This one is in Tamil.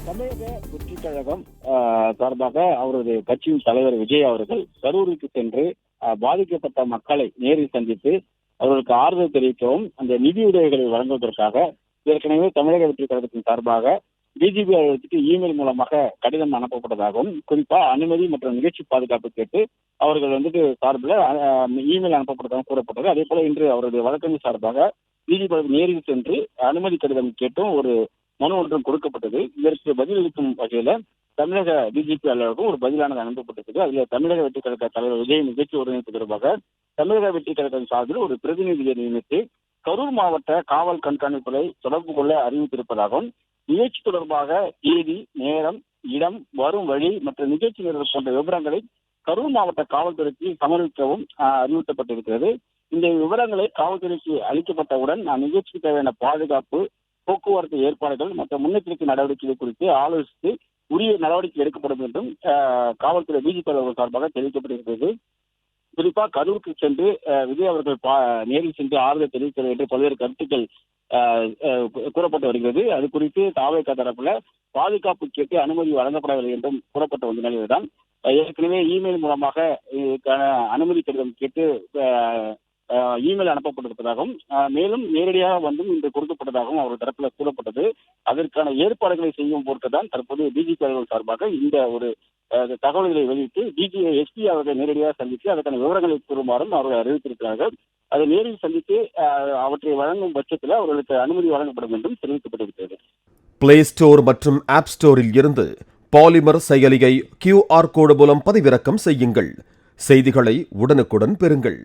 தமிழக வெற்றி கழகம் சார்பாக அவரது கட்சியின் தலைவர் விஜய் அவர்கள் கரூருக்கு சென்று பாதிக்கப்பட்ட மக்களை நேரில் சந்தித்து அவர்களுக்கு ஆறுதல் தெரிவிக்கவும் அந்த நிதியுதவிகளை வழங்குவதற்காக ஏற்கனவே தமிழக வெற்றி கழகத்தின் சார்பாக டிஜிபி அலுவலகத்துக்கு இமெயில் மூலமாக கடிதம் அனுப்பப்பட்டதாகவும், குறிப்பா அனுமதி மற்றும் நிகழ்ச்சி பாதுகாப்பு கேட்டு அவர்கள் சார்பில் இமெயில் அனுப்பப்பட்டதாகவும் கூறப்பட்டது. அதே போல இன்று அவருடைய வழக்கறிஞர் சார்பாக டிஜிபி நேரில் சென்று அனுமதி கடிதம் கேட்டும் ஒரு மனு ஒன்றும் கொடுக்கப்பட்டது. இதற்கு பதிலளிக்கும் வகையில தமிழக டிஜிபி அலுவலகம் ஒரு பதிலானது அனுப்பப்பட்டது. அதில் தமிழக வெற்றி கழக தலைவர் விஜய் நிகழ்ச்சி ஒருங்கிணைப்பு தொடர்பாக தமிழக வெற்றி கழகம் சார்பில் ஒரு பிரதிநிதியை நியமித்து கரூர் மாவட்ட காவல் கண்காணிப்புகளை தொடர்பு கொள்ள அறிவித்திருப்பதாகவும், நிகழ்ச்சி தொடர்பாக தேதி, நேரம், இடம், வரும் வழி மற்றும் நிகழ்ச்சி நிறுவனம் போன்ற விவரங்களை கரூர் மாவட்ட காவல்துறைக்கு சமர்ப்பிக்கவும் அறிவுறுத்தப்பட்டிருக்கிறது. இந்த விவரங்களை காவல்துறைக்கு அளிக்கப்பட்டவுடன் நிகழ்ச்சிக்கு தேவையான பாதுகாப்பு, போக்குவரத்து ஏற்பாடுகள் மற்றும் முன்னெச்சரிக்கை நடவடிக்கைகள் குறித்து ஆலோசித்து உரிய நடவடிக்கை எடுக்கப்படும் என்றும் காவல்துறை டிஜிபி அலுவலகம் சார்பாக தெரிவிக்கப்பட்டிருக்கிறது. குறிப்பாக கரூருக்கு சென்று விஜய் அவர்கள் நேரில் சென்று ஆறுதல் தெரிவிக்கிறது என்று பல்வேறு கருத்துக்கள் கூறப்பட்டு வருகிறது. அது குறித்து தாவேகா தரப்புல பாதுகாப்பு கேட்டு அனுமதி வழங்கப்படவில்லை என்றும் கூறப்பட்ட வந்த நிலையில்தான் ஏற்கனவே இமெயில் மூலமாக அனுமதி கடிதம் கேட்டு இமெயில் அனுப்பப்பட்டிருப்பதாகவும், மேலும் நேரடியாக வந்தும் இன்று கொடுக்கப்பட்டதாகவும் அவர் தரப்புல கூறப்பட்டது. அதற்கான ஏற்பாடுகளை செய்யும் பொருட்டுதான் தற்போது டிஜிபி அலுவலகம் சார்பாக இந்த ஒரு தகவல்களை வெளியிட்டு எஸ்பி அவர்களை நேரடியாக சந்தித்து அதற்கான விவரங்களை கூறுமாறும் அவர்கள் அறிவித்திருக்கிறார்கள். அதை நேரில் சந்தித்து அவற்றை வழங்கும் பட்சத்தில் அவர்களுக்கு அனுமதி வழங்கப்படும் என்றும் தெரிவிக்கப்பட்டிருக்கிறது. பிளே ஸ்டோர் மற்றும் ஆப் ஸ்டோரில் இருந்து பாலிமர் செயலியை QR கோடு மூலம் பதிவிறக்கம் செய்யுங்கள். செய்திகளை உடனுக்குடன் பெறுங்கள்.